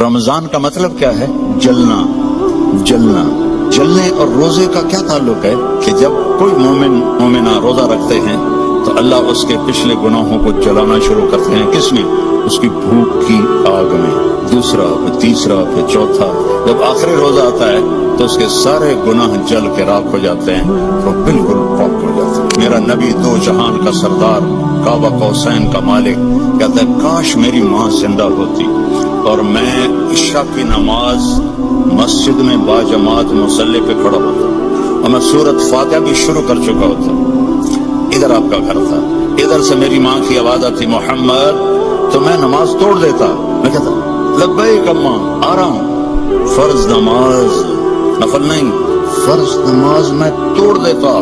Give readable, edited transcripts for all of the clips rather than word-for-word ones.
رمضان کا مطلب کیا ہے؟ جلنا، جلنا، جلنے اور روزے کا کیا تعلق ہے کہ جب کوئی مومنہ روزہ رکھتے ہیں تو اللہ اس کے پچھلے گناہوں کو جلانا شروع کرتے ہیں۔ کس میں؟ اس کی بھوک کی آگ میں۔ دوسرا، پھر تیسرا، پھر چوتھا، جب آخری روزہ آتا ہے تو اس کے سارے گناہ جل کے راکھ ہو جاتے ہیں، وہ بالکل پاک ہو جاتے ہیں۔ میرا نبی دو جہان کا سردار، کعبہ قوسین کا مالک کہتا ہے کاش میری ماں زندہ ہوتی اور میں عشاء کی نماز مسجد میں باجماعت مصلی پہ کھڑا ہوتا اور میں سورۃ فاتحہ بھی شروع کر چکا ہوتا۔ ادھر آپ کا گھر تھا، ادھر سے میری ماں کی آواز آتی محمد، تو میں نماز توڑ دیتا۔ میں کہتا لبیک اماں، آ رہا ہوں۔ فرض نماز، نفل نہیں، فرض نماز میں توڑ دیتا۔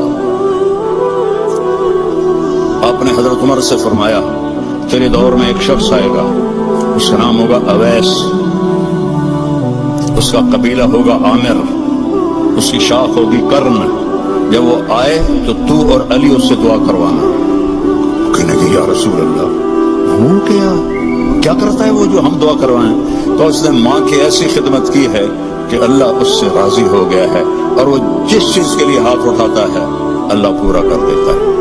آپ نے حضرت عمر سے فرمایا تیرے دور میں ایک شخص آئے گا، اس کا نام ہوگا اویس، اس کا قبیلہ ہوگا عامر، اس کی شاخ ہوگی کرن۔ جب وہ آئے تو تو اور علی اس سے دعا کروانا۔ کہنے کہ یا رسول اللہ وہ کیا کرتا ہے وہ جو ہم دعا کروائیں؟ تو اس نے ماں کی ایسی خدمت کی ہے کہ اللہ اس سے راضی ہو گیا ہے، اور وہ جس چیز کے لیے ہاتھ اٹھاتا ہے اللہ پورا کر دیتا ہے۔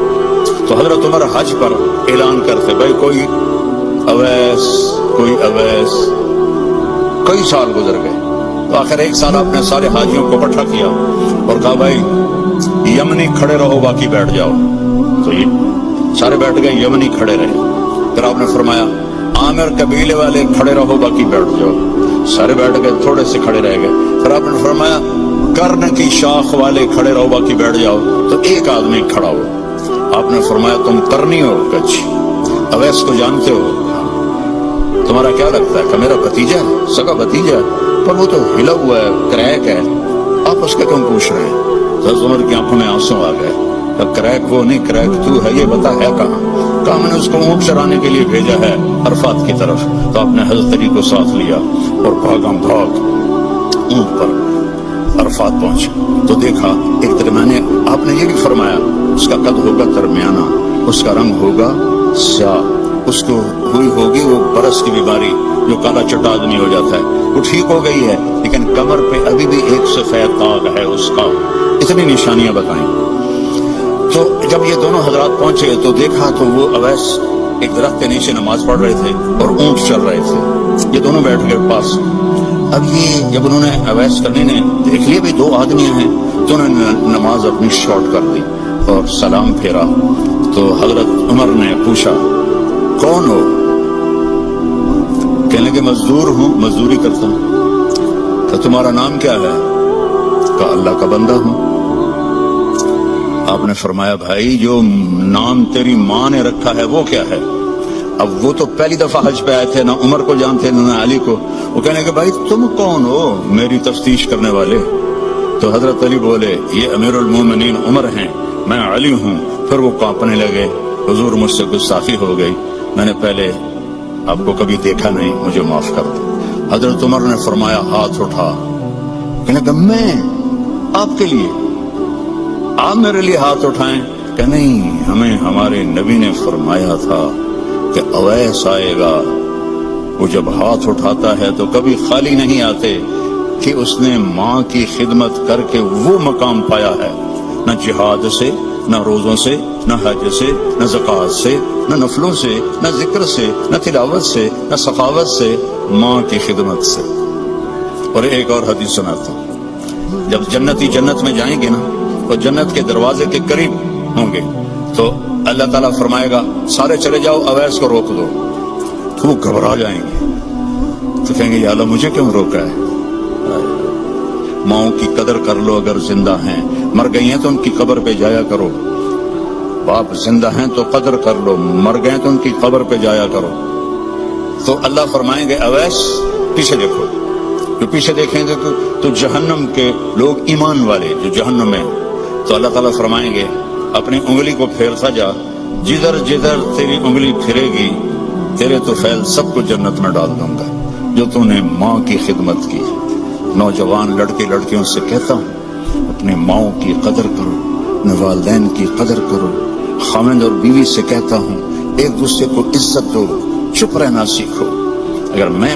تو حضرت عمر حج پر اعلان کرتے بھائی کوئی اویس، کوئی اویس۔ کئی سال گزر گئے تو آخر ایک سال آپ نے سارے حاجیوں کو اکٹھا کیا اور کہا بھائی یمنی کھڑے رہو باقی بیٹھ جاؤ۔ تو یہ سارے بیٹھ گئے، یمنی کھڑے رہے۔ پھر آپ نے فرمایا عامر قبیلے والے کھڑے رہو باقی بیٹھ جاؤ۔ سارے بیٹھ گئے، تھوڑے سے کھڑے رہ گئے۔ پھر آپ نے فرمایا کرن کی شاخ والے کھڑے رہو باقی بیٹھ جاؤ۔ تو ایک آدمی کھڑا ہو۔ آپ نے فرمایا تم کرنی ہو؟ کچھ اویس کو جانتے ہو؟ تمہارا کیا لگتا ہے کہ میرا بھتیجا ہے، سگا بھتیجا ہے، پر وہ تو ہلا ہوا ہے، کریک ہے، آپ اس کا کیوں پوچھ رہے ہیں؟ حضرت عمر کی آنکھوں میں آنسو آ گئے۔ کریک وہ نہیں، کریک تو ہے، یہ بتا ہے کہاں؟ کہا میں نے اس کو اونٹ چرانے کے لیے بھیجا ہے عرفات کی طرف۔ تو آپ نے حضرت علی کو ساتھ لیا اور بھاگم بھاگ اونٹ پر عرفات پہنچے تو دیکھا ایک درمیانے، آپ نے یہ بھی فرمایا اس کا قد ہوگا درمیانہ، اس کا رنگ ہوگا سیاہ، اس کو ہوئی ہوگی وہ برس کی بیماری جو کالا چٹا آدمی ہو جاتا ہے، وہ ٹھیک ہو گئی ہے لیکن کمر پہ ابھی بھی ایک سفید داغ ہے اس کا۔ اتنی نشانیاں بتائیں۔ تو جب یہ دونوں حضرات پہنچے تو دیکھا تو وہ اویس ایک درخت کے نیچے نماز پڑھ رہے تھے اور اونٹ چل رہے تھے، یہ دونوں بیٹھ گئے پاس۔ اب یہ جب انہوں نے اویس کرنے نے دیکھ لیا بھی دو آدمی ہیں تو انہوں نے نماز اپنی شارٹ کر دی اور سلام پھیرا۔ تو حضرت عمر نے پوچھا کون ہو؟ کہنے لگے مزدور ہوں، مزدوری کرتا ہوں۔ تو تمہارا نام کیا ہے؟ کہا اللہ کا بندہ ہوں۔ آپ نے فرمایا بھائی جو نام تیری ماں نے رکھا ہے وہ کیا ہے؟ اب وہ تو پہلی دفعہ حج پہ آئے تھے، نہ عمر کو جانتے نہ علی کو۔ وہ کہنے کہ بھائی تم کون ہو میری تفتیش کرنے والے؟ تو حضرت علی بولے یہ امیر المومنین عمر ہیں، میں علی ہوں۔ پھر وہ کانپنے لگے، حضور مجھ سے گستاخی ہو گئی، میں نے پہلے آپ کو کبھی دیکھا نہیں، مجھے معاف کر دو۔ حضرت عمر نے فرمایا ہاتھ اٹھا۔ کہنے کہ میں آپ کے لیے، آپ میرے لیے ہاتھ اٹھائیں؟ کہ نہیں، ہمیں ہمارے نبی نے فرمایا تھا کہ اویس آئے گا، وہ جب ہاتھ اٹھاتا ہے تو کبھی خالی نہیں آتے کہ اس نے ماں کی خدمت کر کے وہ مقام پایا ہے، نہ جہاد سے، نہ روزوں سے، نہ حج سے، نہ زکوٰۃ سے، نہ نفلوں سے، نہ ذکر سے، نہ تلاوت سے، نہ سخاوت سے، ماں کی خدمت سے۔ اور ایک اور حدیث سناتا ہوں، جب جنتی جنت میں جائیں گے نا تو جنت کے دروازے کے قریب ہوں گے تو اللہ تعالیٰ فرمائے گا سارے چلے جاؤ، اویس کو روک دو۔ تو وہ گھبرا جائیں گے تو کہیں گے یا اللہ مجھے کیوں روکا ہے؟ ماؤں کی قدر کر لو اگر زندہ ہیں، مر گئی ہیں تو ان کی قبر پہ جایا کرو۔ باپ زندہ ہیں تو قدر کر لو، مر گئے تو ان کی قبر پہ جایا کرو۔ تو اللہ فرمائیں گے اویس پیچھے دیکھو، جو پیچھے دیکھیں گے تو جہنم کے لوگ ایمان والے جو جہنم میں، تو اللہ تعالیٰ فرمائیں گے اپنی انگلی کو پھیرتا جا، جدھر جدھر تیری انگلی پھرے گی تیرے تو فیل سب کو جنت میں ڈال دوں گا جو تو نے ماں کی خدمت کی۔ نوجوان لڑکے لڑکیوں سے کہتا ہوں اپنے ماؤں کی قدر کرو، اپنے والدین کی قدر کرو۔ خاوند اور بیوی سے کہتا ہوں ایک دوسرے کو عزت دو، چپ رہنا سیکھو۔ اگر میں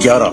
11,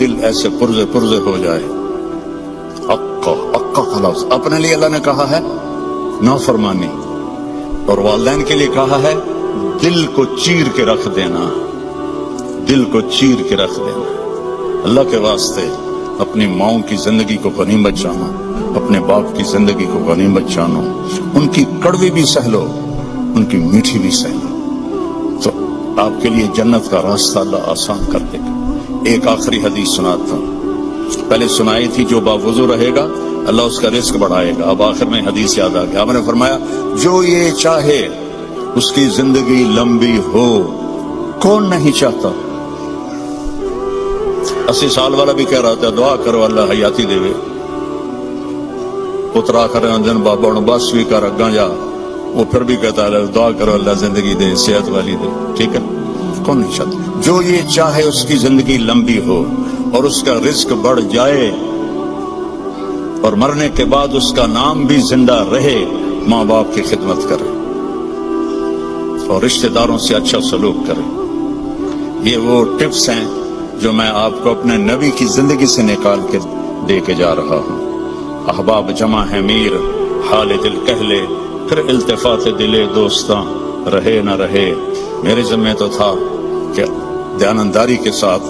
دل ایسے پرزے پرزے ہو جائے. اقا کا لفظ اپنے لیے اللہ نے کہا ہے نافرمانی، اور والدین کے لیے کہا ہے دل کو چیر کے رکھ دینا، دل کو چیر کے رکھ دینا. اللہ کے واسطے اپنی ماؤں کی زندگی کو غنیمت جانو، اپنے باپ کی زندگی کو غنیمت جانو. ان کی کڑوی بھی سہ لو، ان کی میٹھی بھی سہ لو، تو آپ کے لیے جنت کا راستہ اللہ آسان کر دے گا. ایک آخری حدیث سناتا ہوں. پہلے سنائی تھی جو باوضو رہے گا اللہ اس کا رزق بڑھائے گا. اب آخر میں حدیث یاد آ گیا. آپ نے فرمایا جو یہ چاہے اس کی زندگی لمبی ہو. کون نہیں چاہتا؟ 80 سال والا بھی کہہ رہا تھا دعا کرو اللہ حیاتی دے. پترا کرے دن بابا بس بھی کر اگاں جا، وہ پھر بھی کہتا ہے دعا کرو اللہ زندگی دے، صحت والی دے. ٹھیک ہے، کون نہیں چاہتا؟ جو یہ چاہے اس کی زندگی لمبی ہو اور اس کا رزق بڑھ جائے اور مرنے کے بعد اس کا نام بھی زندہ رہے، ماں باپ کی خدمت کرے اور رشتہ داروں سے اچھا سلوک کرے. یہ وہ ٹپس ہیں جو میں آپ کو اپنے نبی کی زندگی سے نکال کے دے کے جا رہا ہوں. احباب جمع ہے میر، حال دل کہہ لے، پھر التفات دلے دوستاں رہے نہ رہے. میرے ذمہ تو تھا کہ دیانتداری کے ساتھ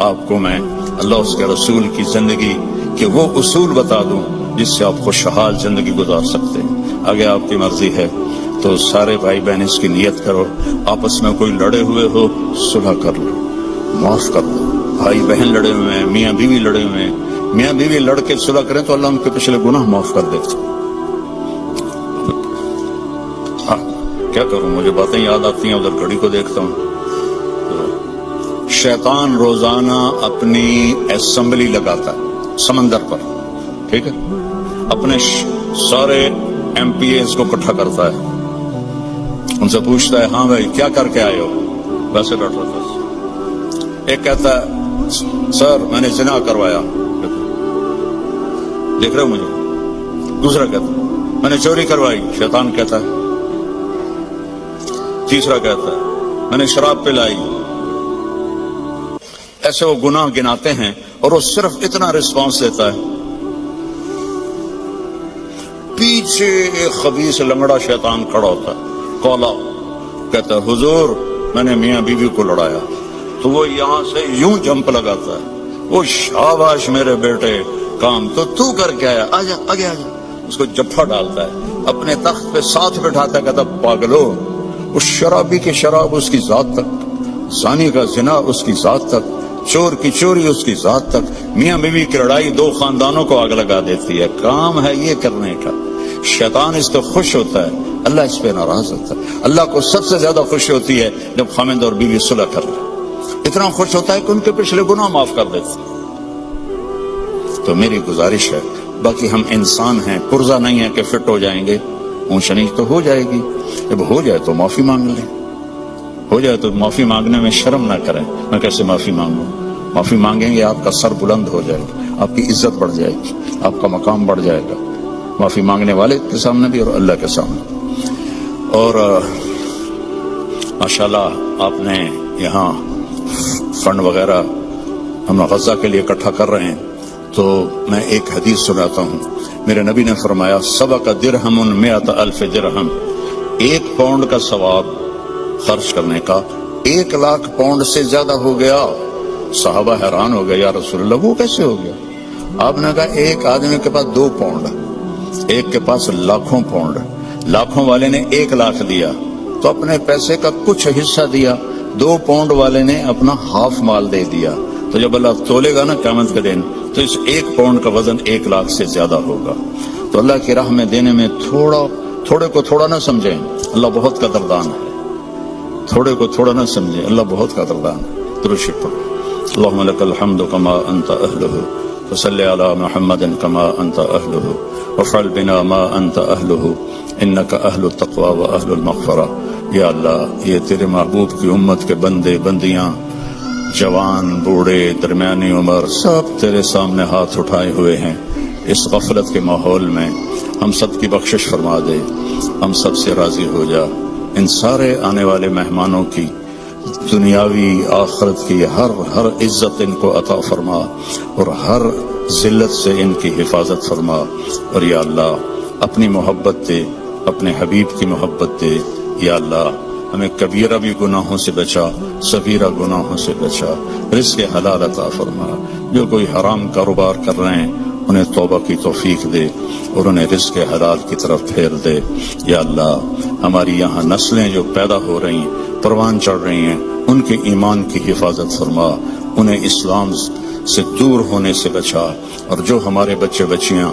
آپ کو میں اللہ اس کے رسول کی زندگی کے وہ اصول بتا دوں جس سے آپ خوشحال زندگی گزار سکتے ہیں. آگے آپ کی مرضی ہے تو سارے بھائی بہن اس کی نیت کرو. آپس میں کوئی لڑے ہوئے ہو صلح کر لو، معاف کر دو. بھائی بہن لڑے ہوئے ہیں، میاں بیوی لڑے ہوئے ہیں، میاں بیوی لڑ کے صلح کریں تو اللہ ان کے پچھلے گناہ معاف کر دیتا. کیا کروں، مجھے باتیں یاد آتی ہیں، ادھر گھڑی کو دیکھتا ہوں. شیطان روزانہ اپنی اسمبلی لگاتا ہے سمندر پر، ٹھیک ہے، اپنے سارے ایم پی ایز کو اکٹھا کرتا ہے، ان سے پوچھتا ہے ہاں بھائی کیا کر کے آئے ہو. ویسے ڈاکٹر صاحب ایک کہتا ہے سر میں نے زنا کروایا، دیکھ رہے ہو مجھے. دوسرا کہتا ہے میں نے چوری کروائی، شیطان کہتا ہے. تیسرا کہتا ہے میں نے شراب پلائی. ایسے وہ گناہ گناتے ہیں اور وہ صرف اتنا رسپانس دیتا ہے. پیچھے ایک خبیث لنگڑا شیطان کھڑا ہوتا ہے، کولا کہتا ہے حضور میں نے میاں بیوی کو لڑایا. تو وہ یہاں سے یوں جمپ لگاتا ہے، وہ شاباش میرے بیٹے کام تو کر کے آیا، آجا آگے آجا. اس کو جفا ڈالتا ہے، اپنے تخت پہ ساتھ بٹھاتا ہے، کہتا پاگلو. اس شرابی کی شراب اس کی ذات تک، زانی کا زنا اس کی ذات تک، چور کی چوری اس کی ذات تک. میاں بیوی کی لڑائی 2 خاندانوں کو آگ لگا دیتی ہے. کام ہے یہ کرنے کا. شیطان اس تو خوش ہوتا ہے، اللہ اس پہ ناراض ہوتا ہے. اللہ کو سب سے زیادہ خوشی ہوتی ہے جب خاوند اور بیوی صلح کر لیں. اتنا خوش ہوتا ہے کہ ان کے پچھلے گناہ معاف کر دیتے. تو میری گزارش ہے، باقی ہم انسان ہیں، پرزہ نہیں ہے کہ فٹ ہو جائیں گے. اونچ نیچ تو ہو جائے گی، جب ہو جائے تو معافی مانگ لیں. ہو جائے تو معافی مانگنے میں شرم نہ کریں. میں کیسے معافی مانگوں؟ معافی مانگیں گے آپ کا سر بلند ہو جائے گا، آپ کی عزت بڑھ جائے گی، آپ کا مقام بڑھ جائے گا، معافی مانگنے والے کے سامنے بھی اور اللہ کے سامنے. اور ماشاءاللہ آپ نے یہاں فنڈ وغیرہ ہم غزہ کے لیے اکٹھا کر رہے ہیں، تو میں ایک حدیث سناتا ہوں. میرے نبی نے فرمایا سبق درہم 100,000 درہم. 1 پاؤنڈ کا ثواب خرچ کرنے کا 1,00,000 پاؤنڈ سے زیادہ ہو گیا. صحابہ حیران ہو گئے، یا رسول اللہ وہ کیسے ہو گیا؟ آپ نے کہا ایک آدمی کے پاس 2 پاؤنڈ، ایک کے پاس لاکھوں پاؤنڈ. لاکھوں والے نے 1,00,000 دیا تو اپنے پیسے کا کچھ حصہ دیا، 2 پاؤنڈ والے نے اپنا ہاف مال دے دیا. تو جب اللہ تولے گا نا قیامت کے دن تو اس 1 پاؤنڈ کا وزن 1,00,000 سے زیادہ ہوگا. تو اللہ کی راہ میں دینے میں تھوڑے کو تھوڑا نہ سمجھیں، اللہ بہت قدردان ہے. تھوڑے کو تھوڑا نہ سمجھیں، اللہ بہت قدردان ہے. درود شریف پڑھو. اللهم لك الحمد كما أنت أهله وصل على محمد كما أنت أهله وفعل بنا ما أنت أهله إنك أهل التقوى وأهل المغفرة. یا اللہ یہ تیرے محبوب کی امت کے بندے بندیاں، جوان بوڑھے درمیانی عمر، سب تیرے سامنے ہاتھ اٹھائے ہوئے ہیں. اس غفلت کے ماحول میں ہم سب کی بخشش فرما دے، ہم سب سے راضی ہو جا. ان سارے آنے والے مہمانوں کی دنیاوی آخرت کی ہر عزت ان کو عطا فرما اور ہر ذلت سے ان کی حفاظت فرما، اور یا اللہ اپنی محبت دے، اپنے حبیب کی محبت دے، یا اللہ ہمیں کبیرہ بھی گناہوں سے بچا، صغیرہ گناہوں سے بچا، رزق حلال عطا فرما، جو کوئی حرام کاروبار کر رہے ہیں انہیں توبہ کی توفیق دے اور انہیں رزق حلال کی طرف پھیر دے، یا اللہ ہماری یہاں نسلیں جو پیدا ہو رہی ہیں، پروان چڑھ رہی ہیں، ان کے ایمان کی حفاظت فرما، انہیں اسلام سے دور ہونے سے بچا، اور جو ہمارے بچے بچیاں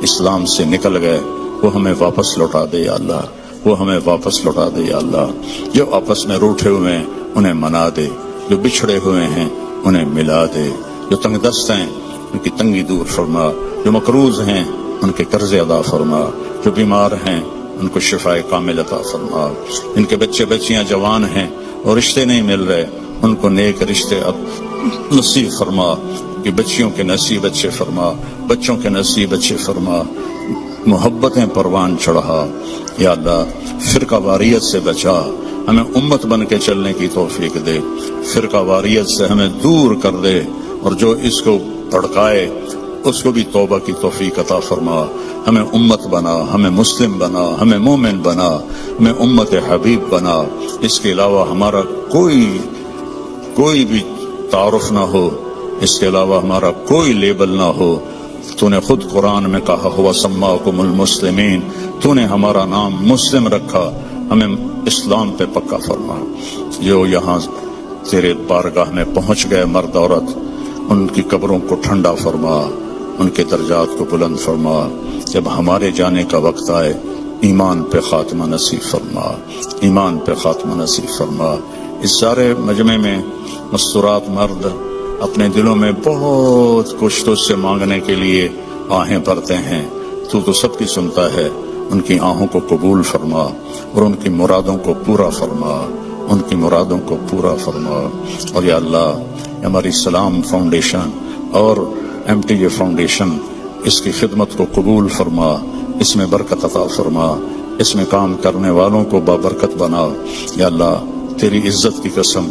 اسلام سے نکل گئے وہ ہمیں واپس لوٹا دے یا اللہ، وہ ہمیں واپس لوٹا دے یا اللہ، جو آپس میں روٹھے ہوئے ہیں انہیں منا دے، جو بچھڑے ہوئے ہیں انہیں ملا دے، جو تنگ دست ہیں ان کی تنگی دور فرما، جو مقروض ہیں ان کے قرض ادا فرما، جو بیمار ہیں ان کو شفائے کامل عطا فرما، ان کے بچے بچیاں جوان ہیں اور رشتے نہیں مل رہے ان کو نیک رشتے نصیب فرما، کہ بچیوں کے نصیب اچھے فرما، بچوں کے نصیب اچھے فرما، محبتیں پروان چڑھا، یا اللہ فرقہ واریت سے بچا، ہمیں امت بن کے چلنے کی توفیق دے، فرقہ واریت سے ہمیں دور کر دے، اور جو اس کو بھڑکائے اس کو بھی توبہ کی توفیق عطا فرما، ہمیں امت بنا، ہمیں مسلم بنا، ہمیں مومن بنا، ہمیں امت حبیب بنا، اس کے علاوہ ہمارا کوئی بھی تعارف نہ ہو، اس کے علاوہ ہمارا کوئی لیبل نہ ہو۔ تو نے خود قرآن میں کہا ہوا سماکم المسلمین، تو نے ہمارا نام مسلم رکھا، ہمیں اسلام پہ پکا فرما۔ جو یہاں تیرے بارگاہ میں پہنچ گئے مرد عورت، ان کی قبروں کو ٹھنڈا فرما، ان کے درجات کو بلند فرما، جب ہمارے جانے کا وقت آئے ایمان پہ خاتمہ نصیب فرما، ایمان پہ خاتمہ نصیب فرما۔ اس سارے مجمع میں مستورات مرد اپنے دلوں میں بہت کچھ تو سے مانگنے کے لیے آہیں بھرتے ہیں، تو سب کی سنتا ہے، ان کی آہوں کو قبول فرما اور ان کی مرادوں کو پورا فرما، ان کی مرادوں کو پورا فرما۔ اور یا اللہ ہماری سلام فاؤنڈیشن اور MTJ فاؤنڈیشن، اس کی خدمت کو قبول فرما، اس میں برکت عطا فرما، اس میں کام کرنے والوں کو بابرکت بنا۔ یا اللہ تیری عزت کی قسم،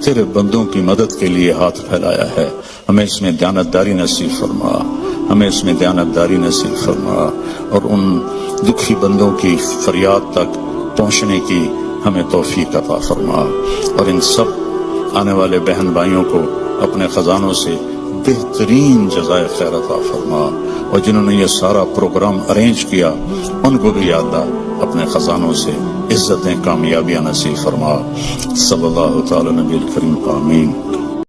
تیرے بندوں کی مدد کے لیے ہاتھ پھیلایا ہے، ہمیں اس میں دیانتداری نصیب فرما، ہمیں اس میں دیانتداری نصیب فرما، اور ان دکھی بندوں کی فریاد تک پہنچنے کی ہمیں توفیق عطا فرما، اور ان سب آنے والے بہن بھائیوں کو اپنے خزانوں سے بہترین جزائے خیر عطا فرما، اور جنہوں نے یہ سارا پروگرام ارینج کیا ان کو بھی یا اللہ اپنے خزانوں سے عزتیں کامیابیاں نصیب فرما۔ صلی اللہ تعالی نبی الکریم آمین۔